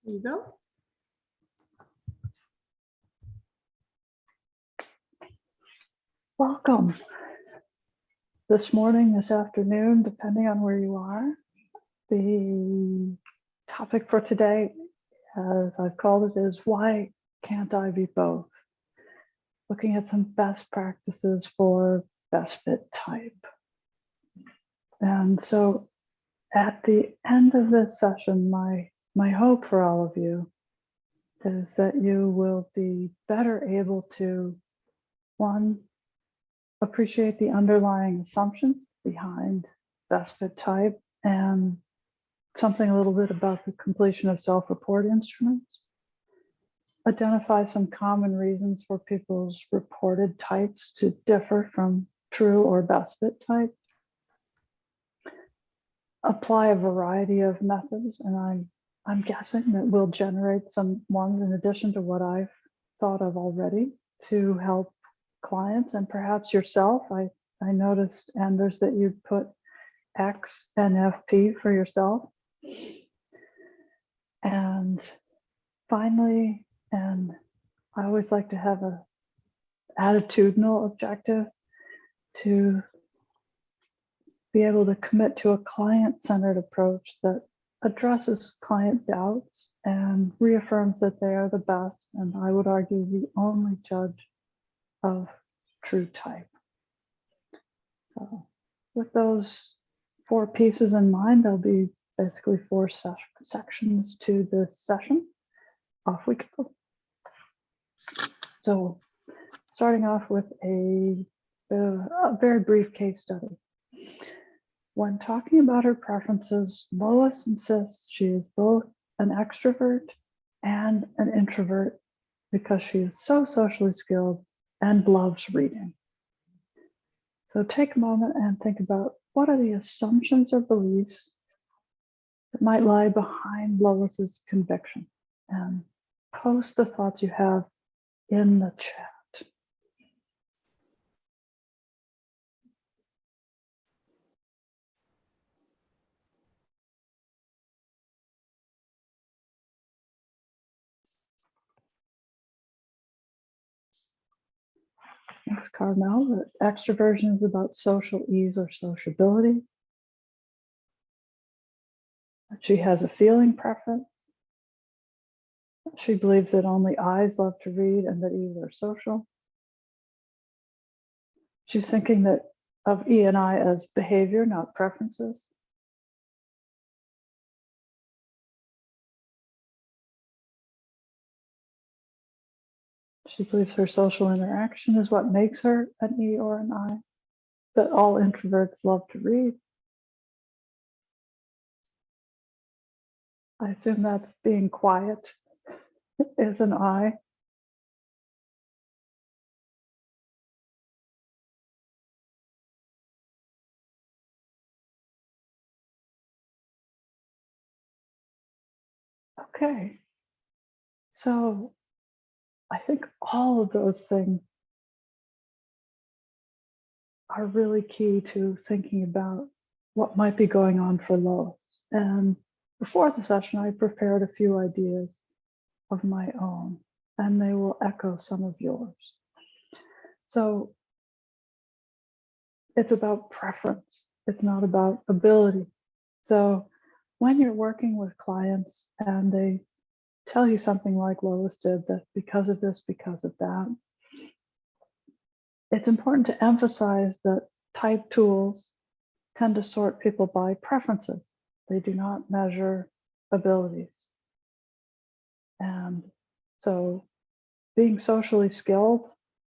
There you go. Welcome. This morning, this afternoon, depending on where you are, the topic for today, as I've called it, is why can't I be both? Looking at some best practices for best fit type. And so at the end of this session, my hope for all of you is that you will be better able to, one, appreciate the underlying assumptions behind best fit type and something a little bit about the completion of self-report instruments. Identify some common reasons for people's reported types to differ from true or best fit type. Apply a variety of methods, and I'm guessing that we'll generate some ones in addition to what I've thought of already to help clients and perhaps yourself. I noticed, Anders, that you put X and FP for yourself. And finally, and I always like to have a attitudinal objective to be able to commit to a client-centered approach that addresses client doubts and reaffirms that they are the best, and I would argue the only judge of true type. So with those 4 pieces in mind, there'll be basically 4 sections to this session. Off we go. So starting off with a very brief case study. When talking about her preferences, Lois insists she is both an extrovert and an introvert because she is so socially skilled and loves reading. So take a moment and think about what are the assumptions or beliefs that might lie behind Lois's conviction, and post the thoughts you have in the chat. Next, Carmel, that extroversion is about social ease or sociability. She has a feeling preference. She believes that only I's love to read and that E's are social. She's thinking that of E and I as behavior, not preferences. She believes her social interaction is what makes her an E or an I, that all introverts love to read. I assume that's being quiet is an I. Okay, so I think all of those things are really key to thinking about what might be going on for Lois. And before the session, I prepared a few ideas of my own, and they will echo some of yours. So it's about preference. It's not about ability. So when you're working with clients and they tell you something like Lois did, that because of this, because of that, it's important to emphasize that type tools tend to sort people by preferences. They do not measure abilities. And so being socially skilled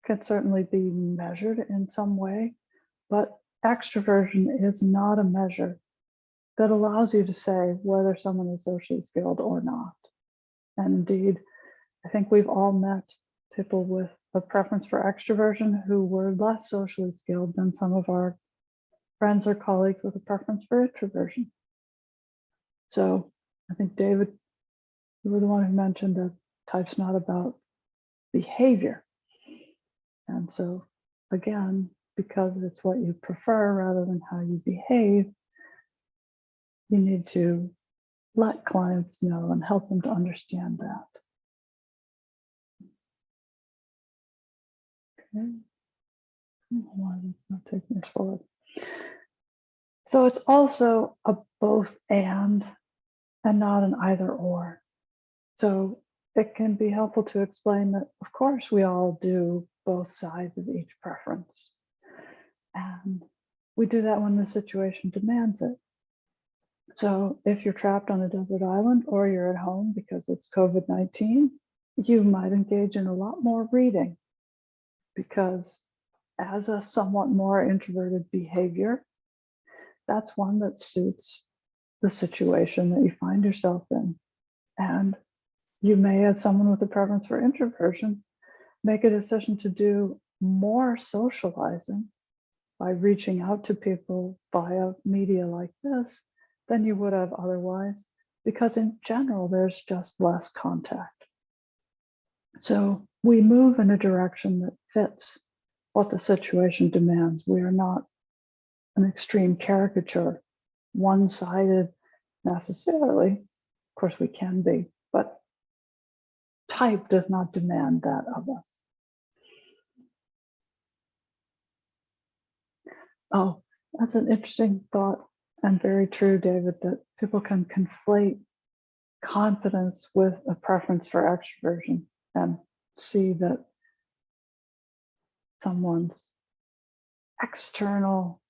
can certainly be measured in some way, but extroversion is not a measure that allows you to say whether someone is socially skilled or not. And indeed, I think we've all met people with a preference for extroversion who were less socially skilled than some of our friends or colleagues with a preference for introversion. So I think, David, you were the one who mentioned that type's not about behavior. And so again, because it's what you prefer rather than how you behave, you need to let clients know and help them to understand that. Okay. Why is it not taking us forward? So it's also a both and not an either or. So it can be helpful to explain that, of course, we all do both sides of each preference. And we do that when the situation demands it. So if you're trapped on a desert island or you're at home because it's COVID-19, you might engage in a lot more reading, because as a somewhat more introverted behavior, that's one that suits the situation that you find yourself in. And you may, as someone with a preference for introversion, make a decision to do more socializing by reaching out to people via media like this than you would have otherwise, because in general, there's just less contact. So we move in a direction that fits what the situation demands. We are not an extreme caricature, one-sided necessarily. Of course, we can be, but type does not demand that of us. Oh, that's an interesting thought, and very true, David, that people can conflate confidence with a preference for extroversion and see that someone's external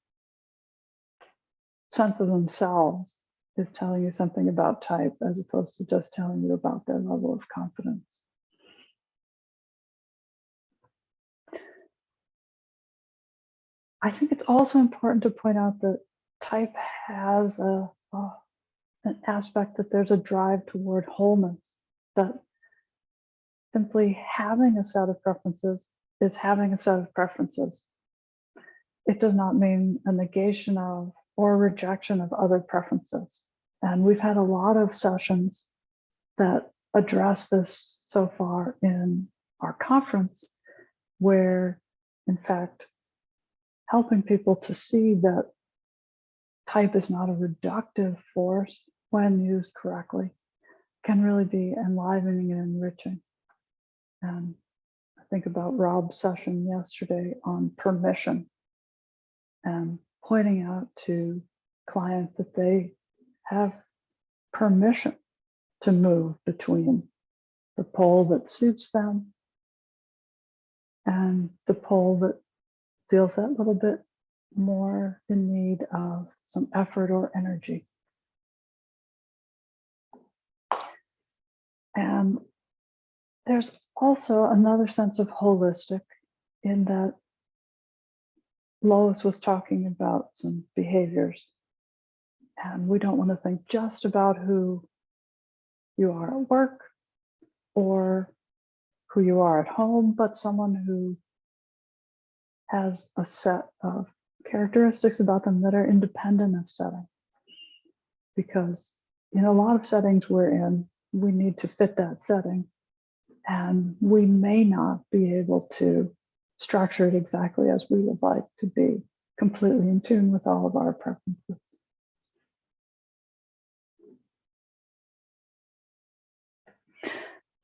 sense of themselves is telling you something about type, as opposed to just telling you about their level of confidence. I think it's also important to point out that type has an aspect that there's a drive toward wholeness, that simply having a set of preferences is having a set of preferences. It does not mean a negation of or rejection of other preferences. And we've had a lot of sessions that address this so far in our conference, where, in fact, helping people to see that type is not a reductive force when used correctly can really be enlivening and enriching. And I think about Rob's session yesterday on permission, and pointing out to clients that they have permission to move between the pole that suits them and the pole that feels that little bit more in need of some effort or energy. And there's also another sense of holistic, in that Lois was talking about some behaviors, and we don't want to think just about who you are at work or who you are at home, but someone who has a set of characteristics about them that are independent of setting. Because in a lot of settings we're in, we need to fit that setting, and we may not be able to structure it exactly as we would like to be completely in tune with all of our preferences.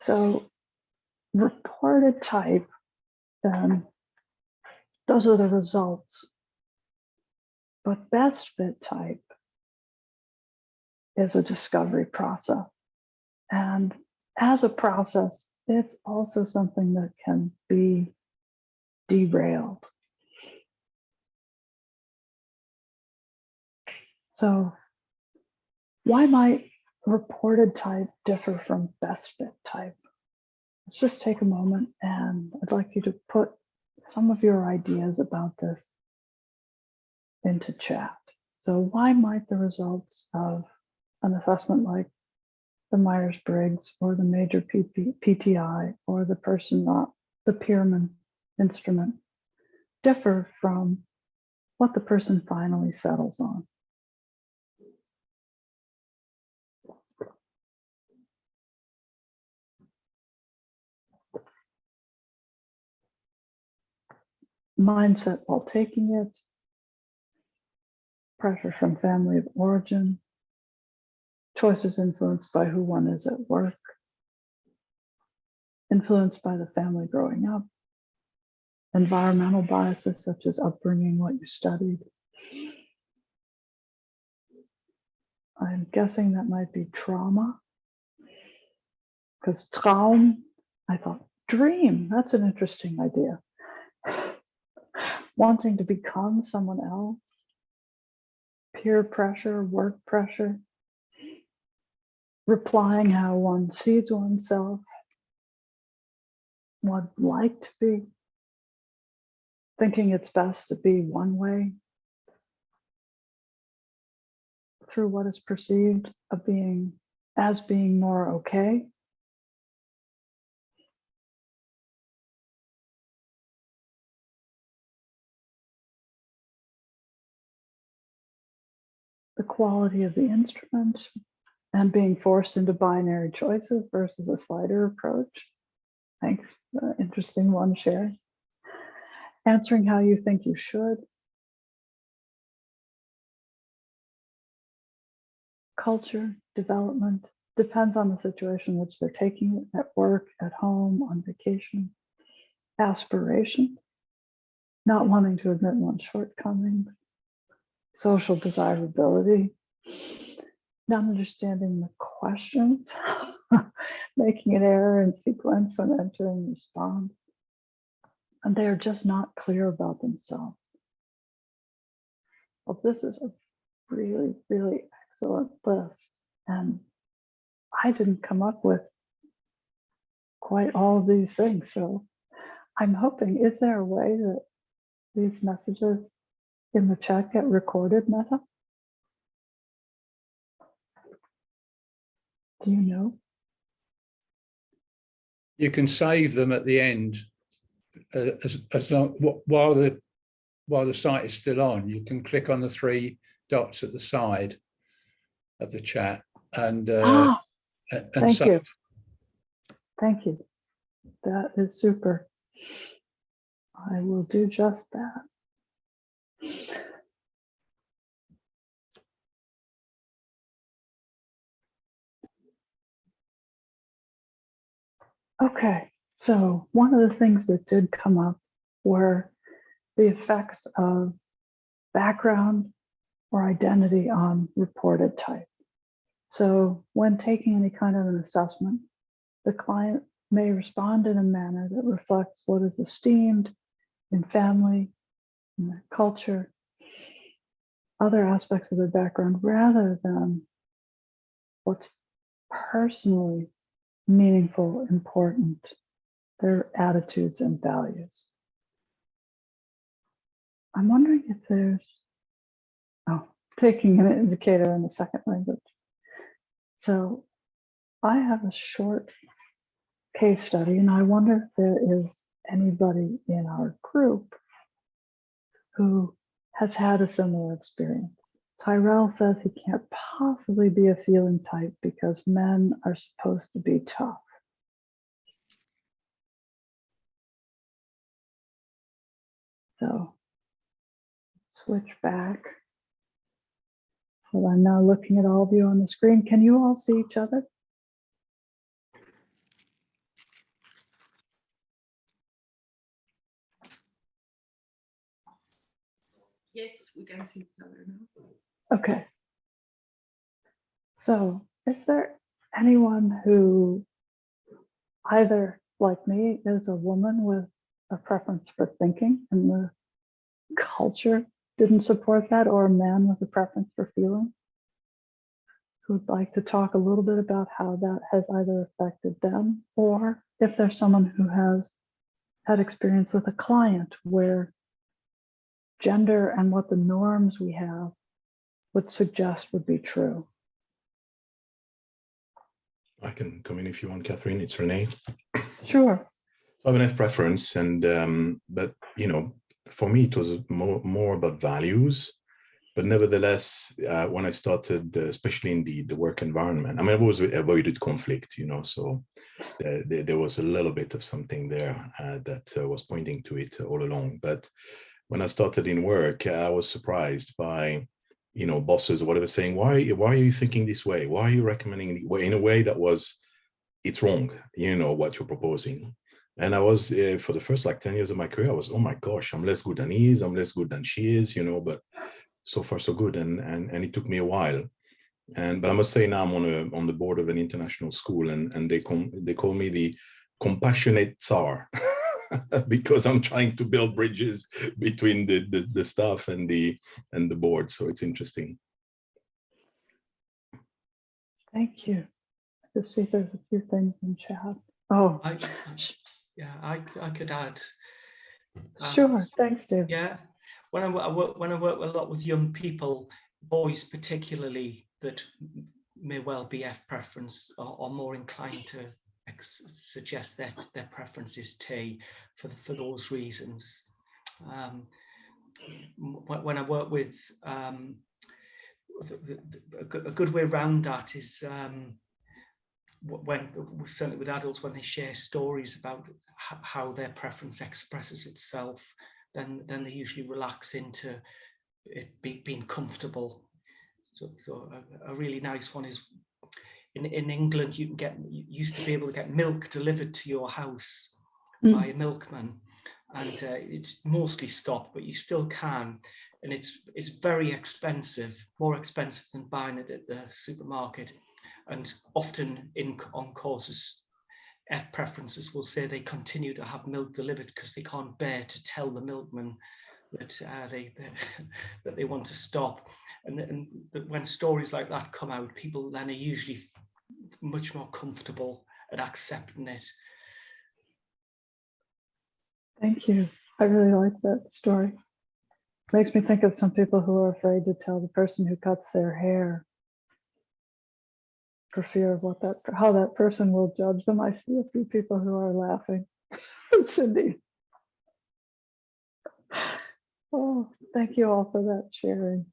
So reported type, then those are the results. But best fit type is a discovery process. And as a process, it's also something that can be derailed. So why might reported type differ from best fit type? Let's just take a moment, and I'd like you to put some of your ideas about this into chat. So why might the results of an assessment like the Myers-Briggs or the major PTI or the Pearman instrument differ from what the person finally settles on? Mindset while taking it, pressure from family of origin, choices influenced by who one is at work, influenced by the family growing up, environmental biases such as upbringing, what you studied. I'm guessing that might be trauma, because Traum, I thought, dream, that's an interesting idea. Wanting to become someone else, peer pressure, work pressure, replying how one sees oneself, one would like to be, thinking it's best to be one way through what is perceived of being as being more okay. The quality of the instrument and being forced into binary choices versus a slider approach. Thanks, interesting one shared. Answering how you think you should. Culture, development, depends on the situation in which they're taking it, at work, at home, on vacation. Aspiration, not wanting to admit one's shortcomings. Social desirability, not understanding the questions, making an error in sequence when entering response. And they are just not clear about themselves. Well, this is a really, really excellent list. And I didn't come up with quite all of these things. So I'm hoping, is there a way that these messages in the chat get recorded, Meta? Do you know? You can save them at the end, as long while the site is still on. You can click on the 3 dots at the side of the chat and thank save. you. Thank you. That is super. I will do just that. Okay, so one of the things that did come up were the effects of background or identity on reported type. So when taking any kind of an assessment, the client may respond in a manner that reflects what is esteemed in family, in their culture, other aspects of their background, rather than what's personally meaningful, important, their attitudes and values. I'm wondering if there's, taking an indicator in the second language. So I have a short case study, and I wonder if there is anybody in our group who has had a similar experience. Tyrell says he can't possibly be a feeling type because men are supposed to be tough. So switch back. Well, I'm now looking at all of you on the screen. Can you all see each other? Yes, we can see each other now. Okay. So is there anyone who either, like me, is a woman with a preference for thinking and the culture didn't support that, or a man with a preference for feeling, who'd like to talk a little bit about how that has either affected them, or if there's someone who has had experience with a client where gender and what the norms we have would suggest would be true. I can come in if you want, Katherine. It's Renee. Sure. So I have a nice preference, and but you know, for me it was more about values. But nevertheless, when I started, especially in the work environment, I mean, I've always avoided conflict, you know, so there was a little bit of something there that was pointing to it all along. But when I started in work, I was surprised by you know, bosses or whatever, saying, why are you thinking this way? Why are you recommending in a way that was, it's wrong, you know, what you're proposing. And I was, for the first like 10 years of my career, I was, oh my gosh, I'm less good than he is, I'm less good than she is, you know, but so far so good. And it took me a while. But I must say now I'm on the board of an international school, and they call me the compassionate Tsar because I'm trying to build bridges between the staff and the board. So it's interesting. Thank you. Just see there's a few things in chat. Oh, I could add. Sure. Thanks, Dave. Yeah, when I work a lot with young people, boys particularly, that may well be F preference, are more inclined to suggest that their preference is T for those reasons. When I work with a good way around that is when, certainly with adults, when they share stories about how their preference expresses itself, then they usually relax into it being comfortable. So a really nice one is in England, you used to be able to get milk delivered to your house by a milkman, and it's mostly stopped, but you still can, and it's very expensive, more expensive than buying it at the supermarket. And often on courses, F preferences will say they continue to have milk delivered because they can't bear to tell the milkman that that they want to stop. And when stories like that come out, people then are usually much more comfortable at accepting it. Thank you. I really like that story. Makes me think of some people who are afraid to tell the person who cuts their hair for fear of how that person will judge them. I see a few people who are laughing. Cindy. Oh, thank you all for that sharing.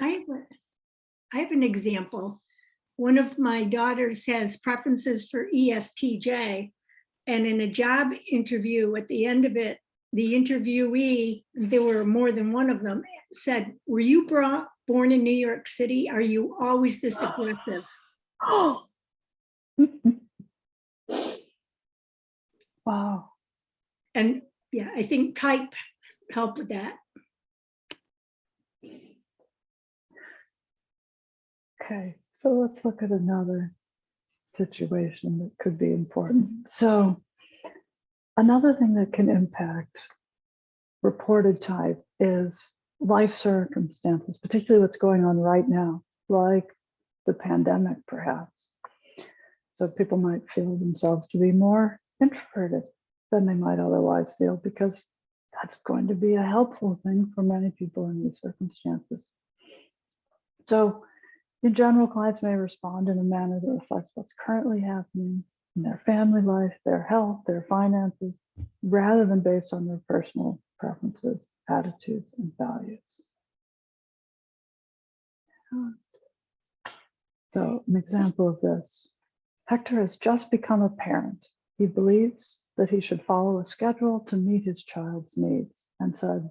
I have an example. One of my daughters has preferences for ESTJ, and in a job interview at the end of it, the interviewee, there were more than one of them, said, "Were you born in New York City? Are you always this aggressive?" Oh. Wow. And yeah, I think type helped with that. Okay, so let's look at another situation that could be important. So another thing that can impact reported type is life circumstances, particularly what's going on right now, like the pandemic, perhaps. So people might feel themselves to be more introverted than they might otherwise feel, because that's going to be a helpful thing for many people in these circumstances. So in general, clients may respond in a manner that reflects what's currently happening in their family life, their health, their finances, rather than based on their personal preferences, attitudes, and values. So an example of this: Hector has just become a parent. He believes that he should follow a schedule to meet his child's needs, and says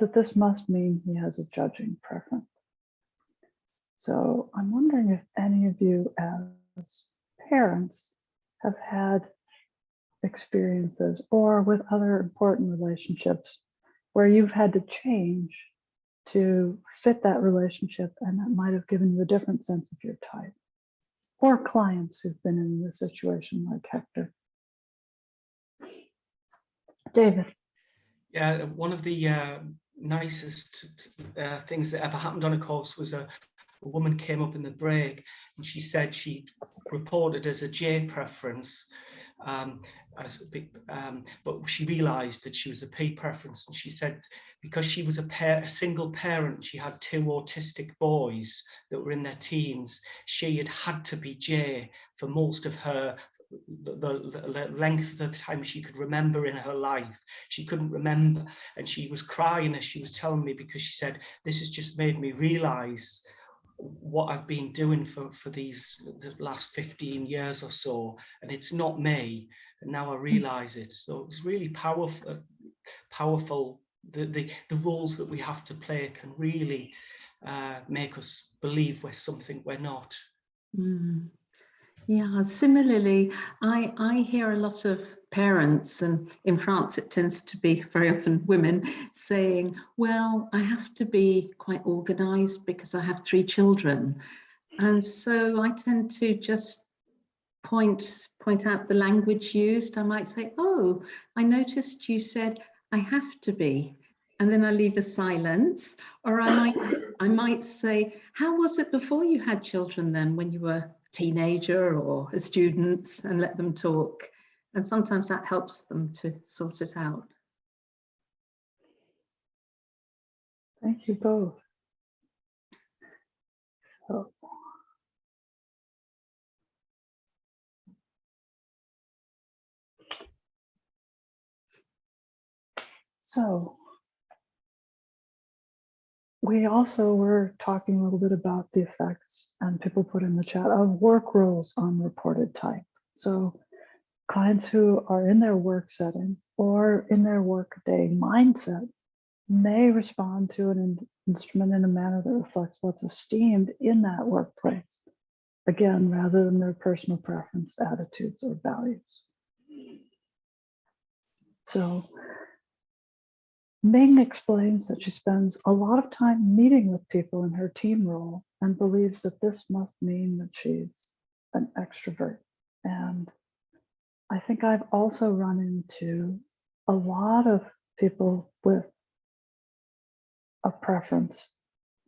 that this must mean he has a judging preference. So I'm wondering if any of you as parents have had experiences, or with other important relationships, where you've had to change to fit that relationship, and that might have given you a different sense of your type, or clients who've been in a situation like Hector. David. Yeah, one of the nicest things that ever happened on a course was a woman came up in the break, and she said she reported as a J preference, but she realized that she was a P preference, and she said because she was a single parent, she had 2 autistic boys that were in their teens, she had to be J for most of her the length of the time she could remember in her life. She couldn't remember, and she was crying as she was telling me, because she said, this has just made me realize what I've been doing for the last 15 years or so, and it's not me, and now I realize it. So it was really powerful the roles that we have to play can really make us believe we're something we're not. Mm. Yeah, similarly, I hear a lot of parents, and in France it tends to be very often women, saying, well, I have to be quite organized because I have 3 children. And so I tend to just point out the language used. I might say, oh, I noticed you said I have to be. And then I leave a silence. Or I might say, how was it before you had children then, when you were a teenager or a student, and let them talk. And sometimes that helps them to sort it out. Thank you both. So we also were talking a little bit about the effects, and people put in the chat, of work roles on reported type. So clients who are in their work setting or in their workday mindset may respond to an instrument in a manner that reflects what's esteemed in that workplace. Again, rather than their personal preference, attitudes, or values. So Ming explains that she spends a lot of time meeting with people in her team role and believes that this must mean that she's an extrovert. And I think I've also run into a lot of people with a preference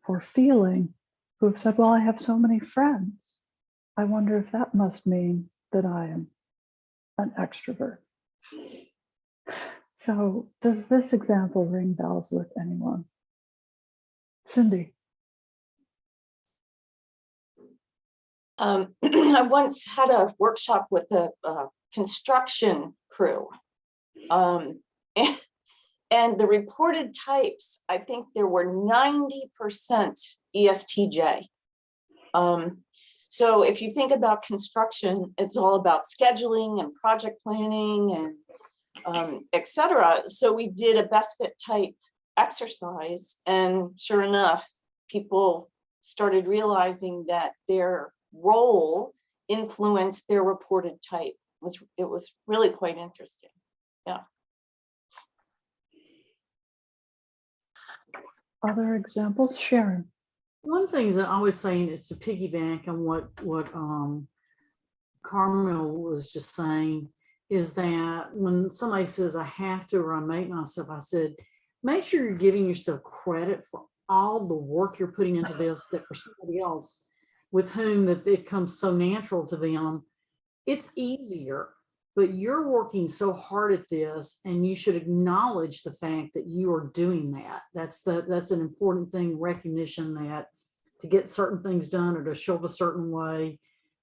for feeling who've said, well, I have so many friends. I wonder if that must mean that I am an extrovert. So does this example ring bells with anyone? Cindy. I once had a workshop with a construction crew. And the reported types, I think there were 90% ESTJ. So if you think about construction, it's all about scheduling and project planning and etc. So we did a best fit type exercise, and sure enough, people started realizing that their role influenced their reported type. It was really quite interesting. Yeah. Other examples, Sharon. One thing is that I was saying is to piggyback on what Carmel was just saying, is that when somebody says I have to or I make myself, I said, make sure you're giving yourself credit for all the work you're putting into this, that for somebody else with whom that it comes so natural to them, it's easier. But you're working so hard at this, and you should acknowledge the fact that you are doing that. That's an important thing, recognition that to get certain things done or to show up a certain way,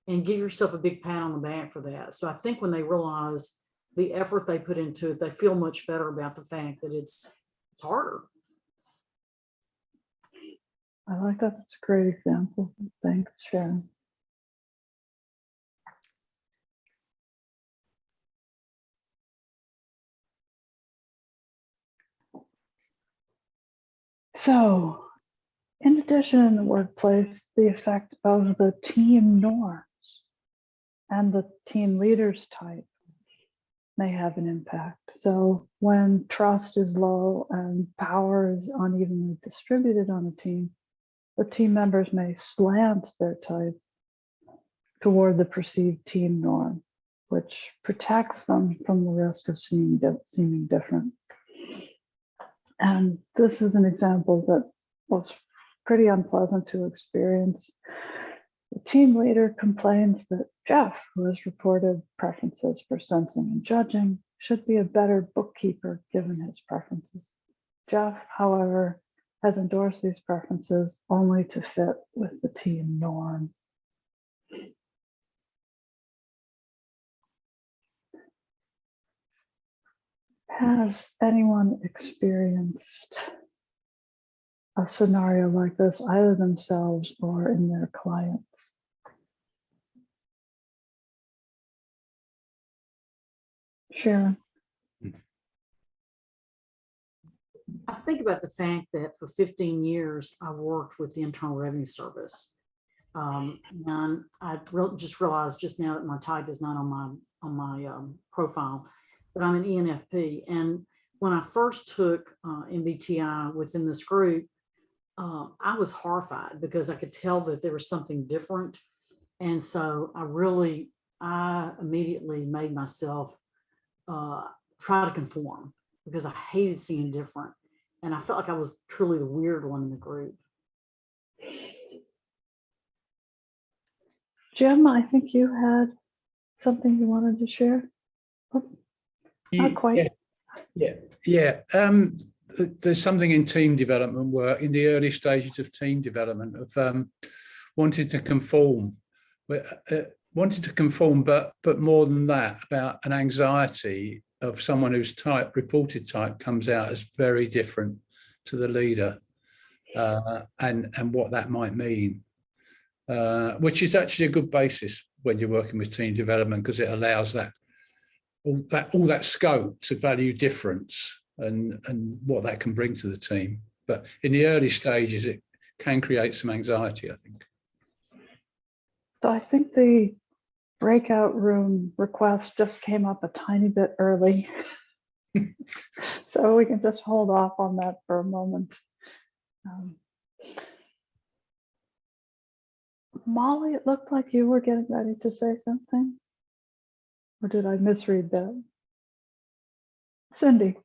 and give yourself a big pat on the back for that. So I think when they realize the effort they put into it, they feel much better about the fact that it's harder. I like that. That's a great example. Thanks, Sharon. So, in addition, in the workplace, the effect of the team norms and the team leader's type may have an impact. So when trust is low and power is unevenly distributed on a team, the team members may slant their type toward the perceived team norm, which protects them from the risk of seeming different. And this is an example that was pretty unpleasant to experience. The team leader complains that Jeff, who has reported preferences for sensing and judging, should be a better bookkeeper given his preferences. Jeff, however, has endorsed these preferences only to fit with the team norm. Has anyone experienced a scenario like this, either themselves or in their clients? Sharon. I think about the fact that for 15 years, I worked with the Internal Revenue Service. And I just realized just now that my type is not on my profile, but I'm an ENFP. And when I first took MBTI within this group, I was horrified because I could tell that there was something different. And so I immediately made myself try to conform because I hated seeing different. And I felt like I was truly the weird one in the group. Jim, I think you had something you wanted to share. Oh, not quite. Yeah. There's something in team development work in the early stages of team development of wanting to conform, but more than that, about an anxiety of someone whose reported type comes out as very different to the leader, and what that might mean, which is actually a good basis when you're working with team development, because it allows all that scope to value difference and what that can bring to the team. But in the early stages, it can create some anxiety, I think. So I think the breakout room request just came up a tiny bit early. So we can just hold off on that for a moment. Molly, it looked like you were getting ready to say something. Or did I misread that? Cindy.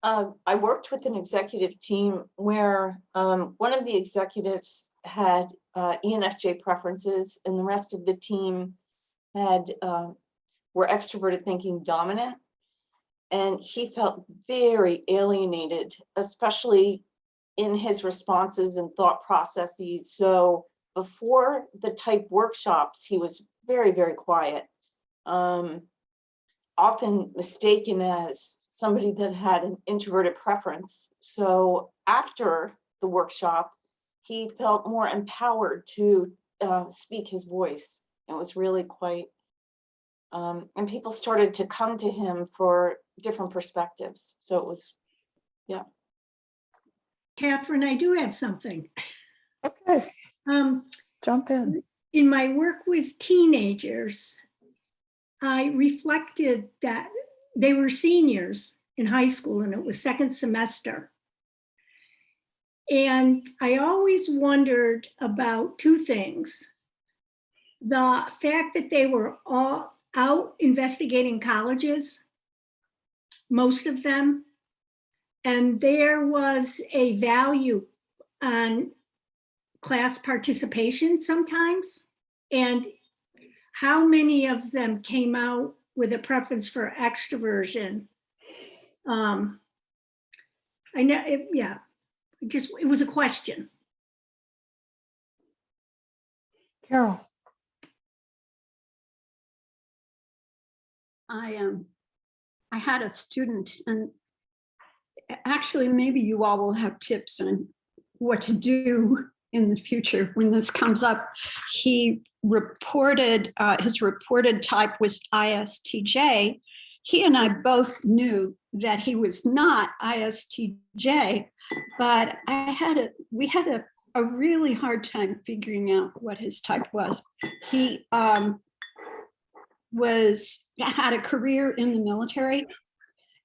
I worked with an executive team where one of the executives had ENFJ preferences, and the rest of the team were extroverted thinking dominant. And he felt very alienated, especially in his responses and thought processes. So before the type workshops, he was very, very quiet. Often mistaken as somebody that had an introverted preference. So after the workshop, he felt more empowered to speak his voice. It was really quite, and people started to come to him for different perspectives. So it was, yeah. Katherine, I do have something. Okay, jump in. In my work with teenagers, I reflected that they were seniors in high school and it was second semester. And I always wondered about two things. The fact that they were all out investigating colleges, most of them, and there was a value on class participation sometimes. And how many of them came out with a preference for extroversion? I know, it was a question. Carol. I had a student, and actually maybe you all will have tips on what to do in the future when this comes up. He reported, his reported type was ISTJ. He and I both knew that he was not ISTJ, but we had a really hard time figuring out what his type was. He had a career in the military,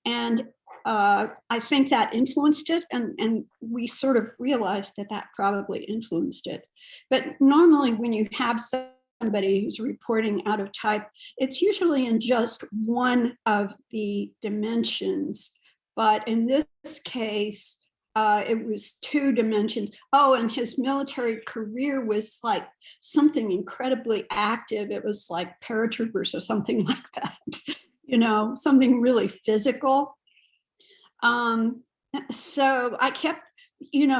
and I think that influenced it, and we sort of realized that probably influenced it. But normally when you have somebody who's reporting out of type, it's usually in just one of the dimensions. But in this case, it was two dimensions. Oh, and his military career was like something incredibly active. It was like paratroopers or something like that, something really physical. So I kept,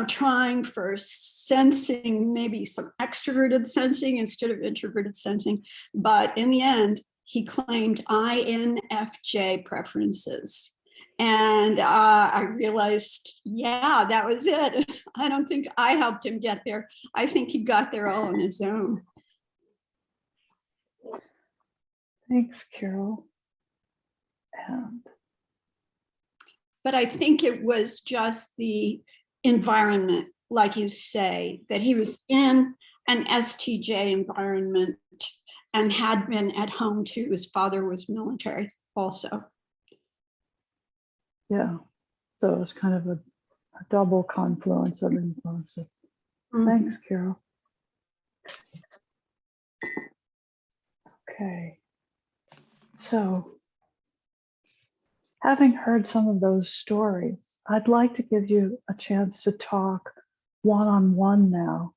trying for sensing, maybe some extroverted sensing instead of introverted sensing. But in the end, he claimed INFJ preferences. And I realized, yeah, that was it. I don't think I helped him get there. I think he got there all on his own. Thanks, Carol. And but I think it was just the environment, like you say, that he was in an STJ environment and had been at home too. His father was military also. Yeah. So it was kind of a double confluence of influences. Mhm. Thanks, Carol. Okay. So, having heard some of those stories, I'd like to give you a chance to talk one-on-one now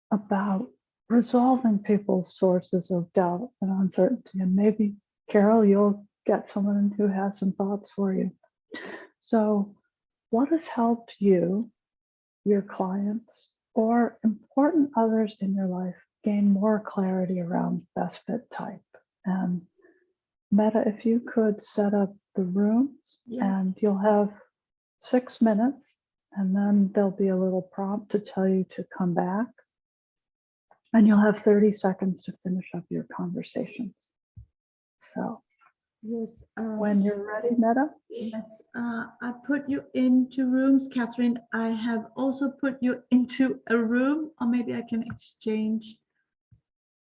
about resolving people's sources of doubt and uncertainty. And maybe, Carol, you'll get someone who has some thoughts for you. So, what has helped you, your clients, or important others in your life gain more clarity around best fit type? And Meta, if you could set up the rooms, Yes. and you'll have 6 minutes, and then there'll be a little prompt to tell you to come back. And you'll have 30 seconds to finish up your conversations. So Yes. when you're ready, Meta. Yes, I put you into rooms, Katherine. I have also put you into a room, or maybe I can exchange.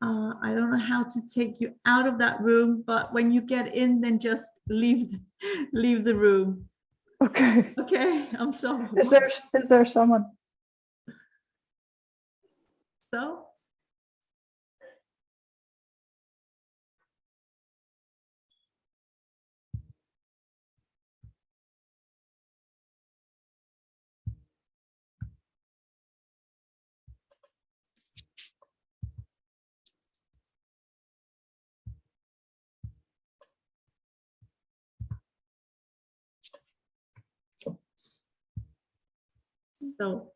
I don't know how to take you out of that room, but when you get in, then just leave the room. Okay. Okay, I'm sorry. Is there someone? So, so.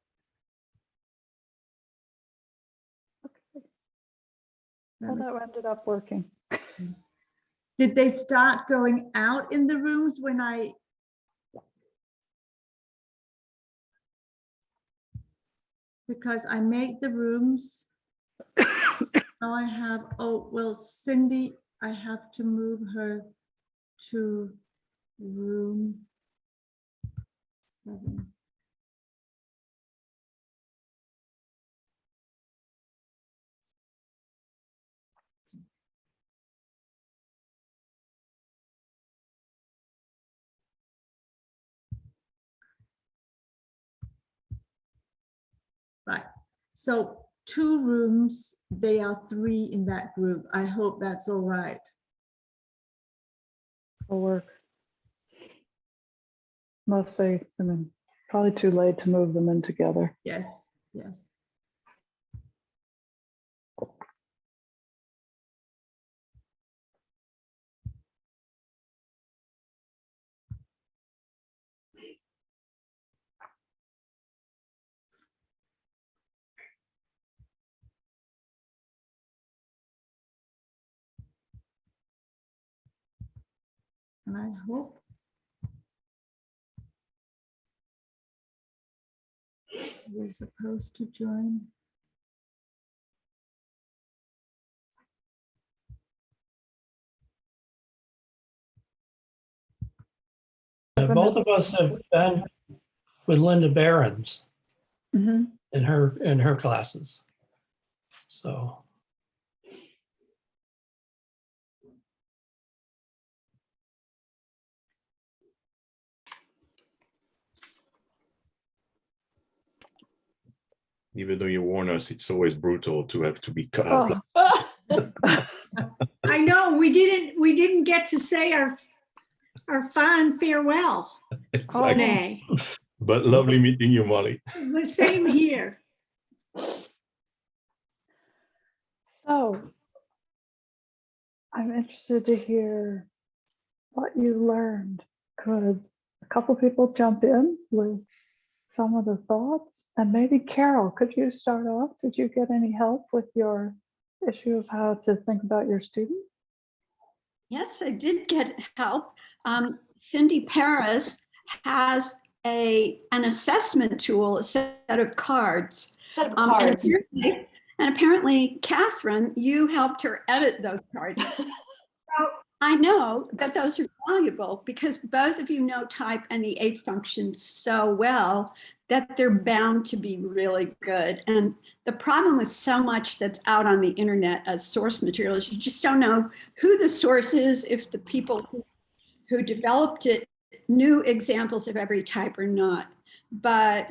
Well, that ended up working. Did they start going out in the rooms when I? Because I made the rooms. Now I have, oh, well, Cindy, I have to move her to room 7. Right, so 2 rooms, they are 3 in that group. I hope that's all right. It'll work. Mostly, I mean, probably too late to move them in together. Yes, yes. And I hope you're supposed to join. Both of us have been with Linda Behrens Mhm. in her classes. So Even though you warn us, it's always brutal to have to be cut out. Oh, I know, we didn't get to say our fond farewell. Exactly. Nay, But lovely meeting you, Molly. the same here. so I'm interested to hear what you learned. Could a couple people jump in with some of the thoughts? And maybe Carol, could you start off? Did you get any help with your issue of how to think about your student? Yes, I did get help. Cindy Paris has an assessment tool, a set of cards. Set of And cards. apparently, Katherine, you helped her edit those cards. So I know that those are valuable because both of you know type and the 8 functions so well that they're bound to be really good. And the problem with so much that's out on the internet as source material is you just don't know who the source is, if the people who developed it knew examples of every type or not. But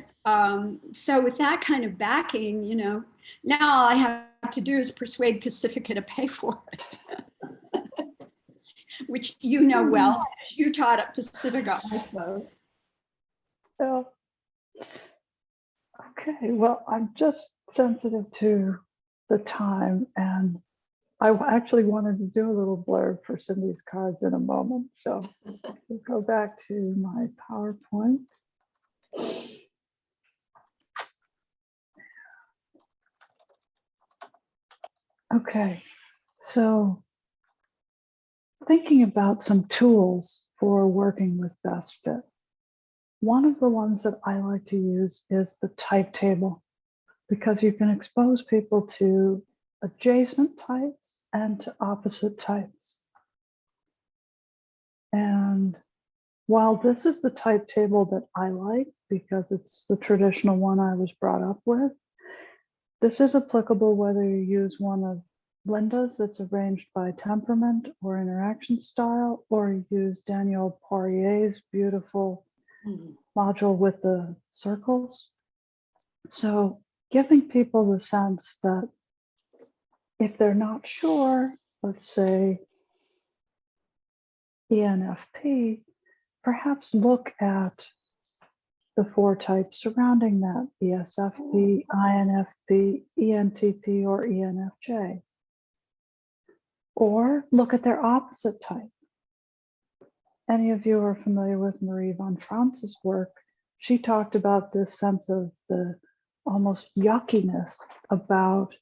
so with that kind of backing, you know, now all I have to do is persuade Pacifica to pay for it. Which you know well, you taught at Pacifica also. Yeah. Okay, well, I'm just sensitive to the time, and I actually wanted to do a little blurb for Cindy's cards in a moment. So we'll go back to my PowerPoint. Okay, so thinking about some tools for working with best fit. One of the ones that I like to use is the type table, because you can expose people to adjacent types and to opposite types. And while this is the type table that I like, because it's the traditional one I was brought up with, this is applicable whether you use one of Linda's that's arranged by temperament or interaction style, or you use Danielle Poirier's beautiful module with the circles. So giving people the sense that if they're not sure, let's say ENFP, perhaps look at the 4 types surrounding that: ESFP, INFP, ENTP, or ENFJ. Or look at their opposite type. Any of you are familiar with Marie von Franz's work. She talked about this sense of the almost yuckiness about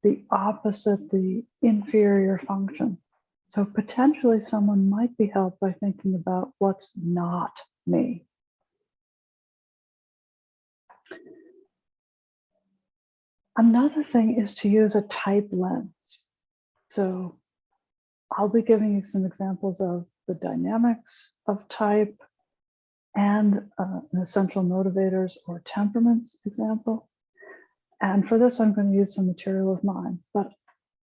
the opposite, the inferior function. So potentially someone might be helped by thinking about what's not me. Another thing is to use a type lens. So I'll be giving you some examples of the dynamics of type and an essential motivators or temperaments example. And for this, I'm going to use some material of mine, but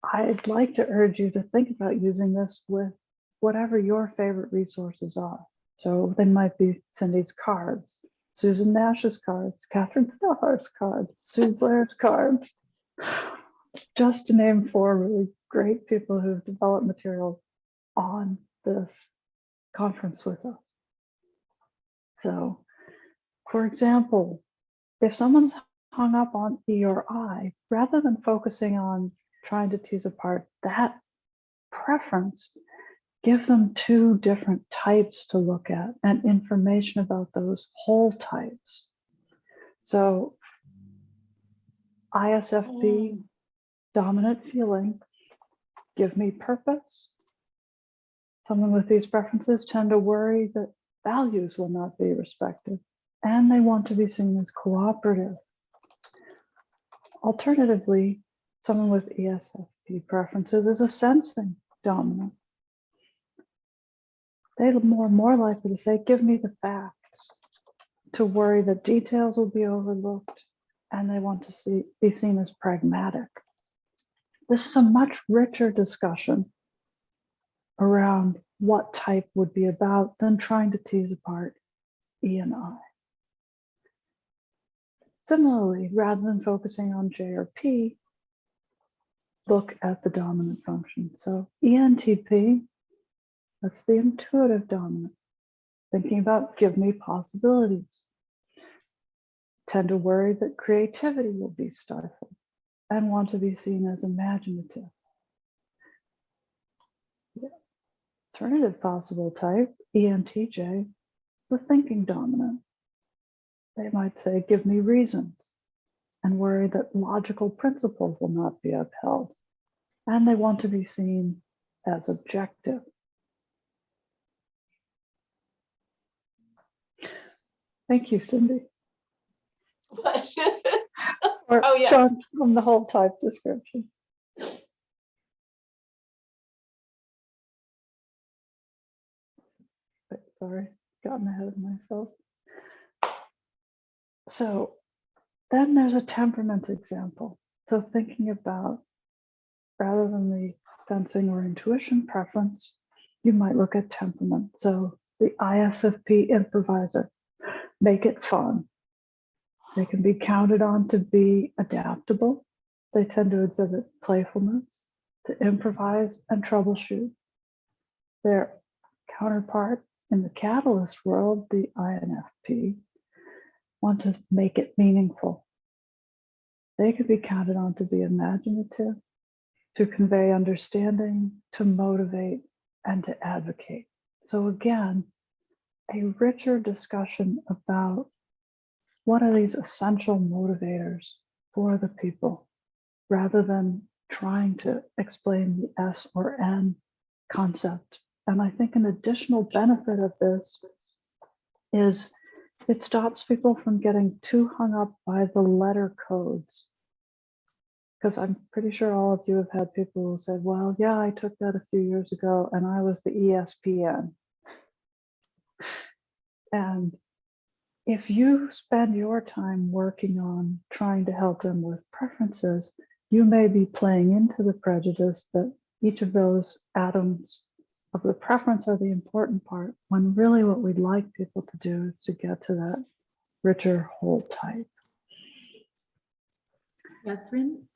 I'd like to urge you to think about using this with whatever your favorite resources are. So they might be Cindy's cards, Susan Nash's cards, Katherine Hirsh's cards, Sue Blair's cards, just to name 4 really great people who've developed material on this conference with us. So, for example, if someone's hung up on E or I, rather than focusing on trying to tease apart that preference, give them 2 different types to look at and information about those whole types. So ISFP, dominant feeling, give me purpose. Someone with these preferences tend to worry that values will not be respected, and they want to be seen as cooperative. Alternatively, someone with ESFP preferences is a sensing dominant. They're more likely to say, give me the facts, to worry that details will be overlooked, and they want to be seen as pragmatic. This is a much richer discussion around what type would be about than trying to tease apart E and I. Similarly, rather than focusing on J or P, look at the dominant function. So ENTP, that's the intuitive dominant, thinking about give me possibilities. Tend to worry that creativity will be stifled and want to be seen as imaginative. Yeah. Alternative possible type, ENTJ, the thinking dominant. They might say, give me reasons, and worry that logical principles will not be upheld. And they want to be seen as objective. Thank you, Cindy. Or Oh, yeah. John, from the whole type description. Sorry, gotten ahead of myself. So then there's a temperament example. So thinking about, rather than the sensing or intuition preference, you might look at temperament. So the ISFP improviser, make it fun. They can be counted on to be adaptable. They tend to exhibit playfulness, to improvise and troubleshoot. Their counterpart in the catalyst world, the INFP, want to make it meaningful. They could be counted on to be imaginative, to convey understanding, to motivate, and to advocate. So again, a richer discussion about what are these essential motivators for the people, rather than trying to explain the S or N concept. And I think an additional benefit of this is it stops people from getting too hung up by the letter codes. Because I'm pretty sure all of you have had people who said, well, yeah, I took that a few years ago and I was the ESPN. And if you spend your time working on trying to help them with preferences, you may be playing into the prejudice that each of those atoms of the preference are the important part, when really what we'd like people to do is to get to that richer whole type. Catherine,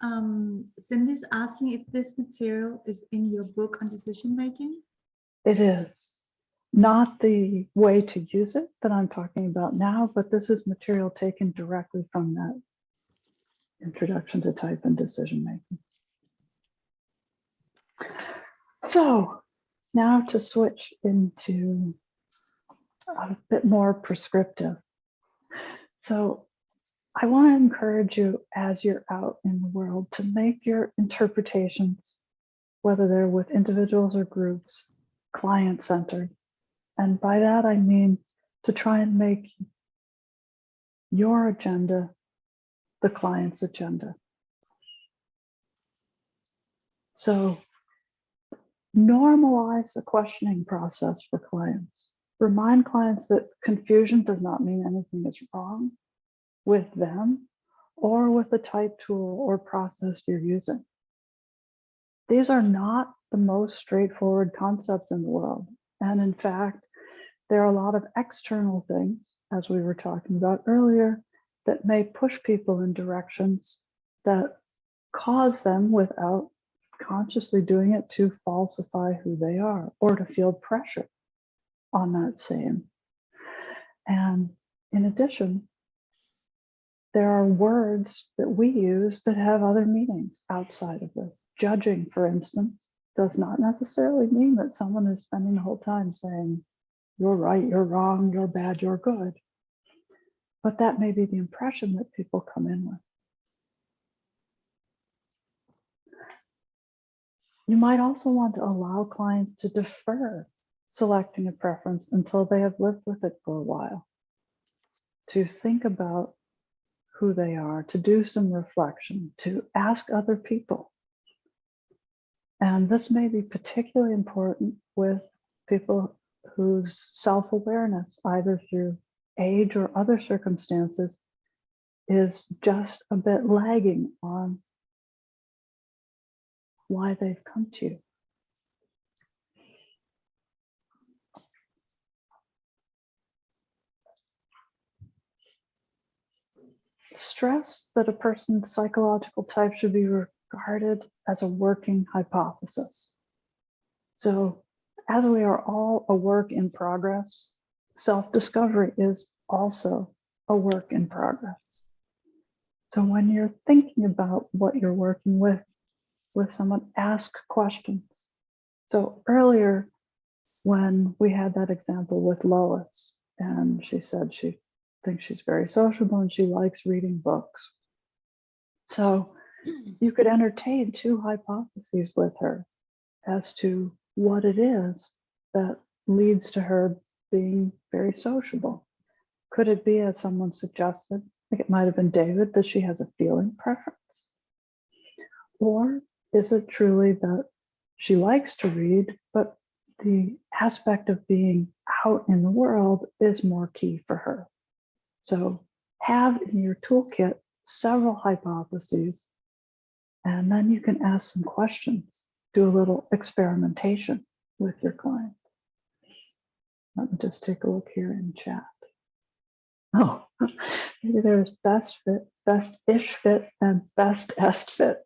Cindy's asking if this material is in your book on decision making. It is not the way to use it that I'm talking about now, but this is material taken directly from that Introduction to Type and Decision Making. So now to switch into a bit more prescriptive. So I want to encourage you as you're out in the world to make your interpretations, whether they're with individuals or groups, client-centered. And by that, I mean to try and make your agenda the client's agenda. So normalize the questioning process for clients. Remind clients that confusion does not mean anything is wrong with them or with the type tool or process you're using. These are not the most straightforward concepts in the world. And in fact, there are a lot of external things, as we were talking about earlier, that may push people in directions that cause them, without consciously doing it, to falsify who they are or to feel pressure on that same. And in addition, there are words that we use that have other meanings outside of this. Judging, for instance, does not necessarily mean that someone is spending the whole time saying, you're right, you're wrong, you're bad, you're good. But that may be the impression that people come in with. You might also want to allow clients to defer selecting a preference until they have lived with it for a while, to think about who they are, to do some reflection, to ask other people. And this may be particularly important with people whose self-awareness, either through age or other circumstances, is just a bit lagging on why they've come to you. Stress that a person's psychological type should be regarded as a working hypothesis. So as we are all a work in progress, self-discovery is also a work in progress. So when you're thinking about what you're working with someone, ask questions. So earlier, when we had that example with Lois, and she said she thinks she's very sociable and she likes reading books. So you could entertain two hypotheses with her as to what it is that leads to her being very sociable. Could it be, as someone suggested, like it might have been David, that she has a feeling preference? Or is it truly that she likes to read, but the aspect of being out in the world is more key for her. So have in your toolkit several hypotheses, and then you can ask some questions, do a little experimentation with your client. Let me just take a look here in chat. Oh, maybe there's best fit, best-ish fit, and best-est fit.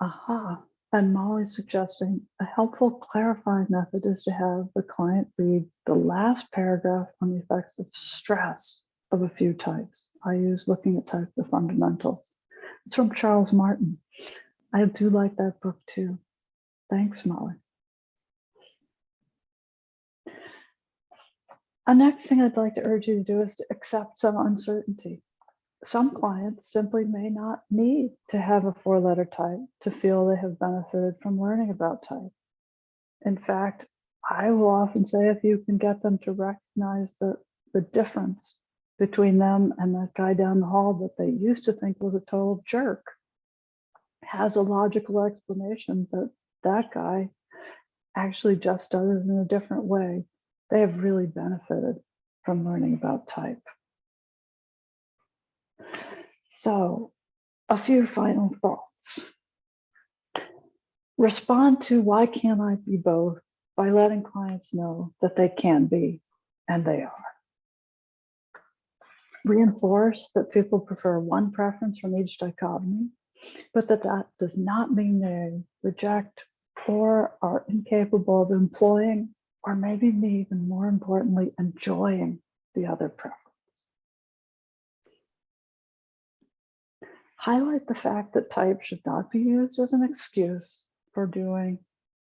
Aha. And Molly's suggesting a helpful clarifying method is to have the client read the last paragraph on the effects of stress of a few types. I use Looking at Type the Fundamentals. It's from Charles Martin. I do like that book too. Thanks, Molly. The next thing I'd like to urge you to do is to accept some uncertainty. Some clients simply may not need to have a 4-letter type to feel they have benefited from learning about type. In fact, I will often say if you can get them to recognize the difference between them and that guy down the hall that they used to think was a total jerk, has a logical explanation that that guy actually just does it in a different way, they have really benefited from learning about type. So, a few final thoughts. Respond to why can't I be both by letting clients know that they can be, and they are. Reinforce that people prefer one preference from each dichotomy, but that does not mean they reject or are incapable of employing, or maybe even more importantly, enjoying the other preference. Highlight the fact that type should not be used as an excuse for doing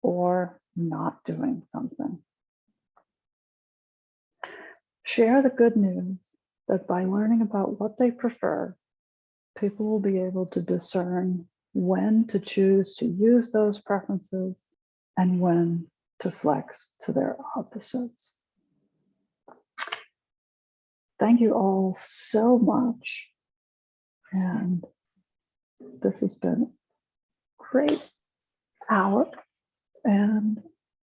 or not doing something. Share the good news that by learning about what they prefer, people will be able to discern when to choose to use those preferences and when to flex to their opposites. Thank you all so much. And this has been a great hour, and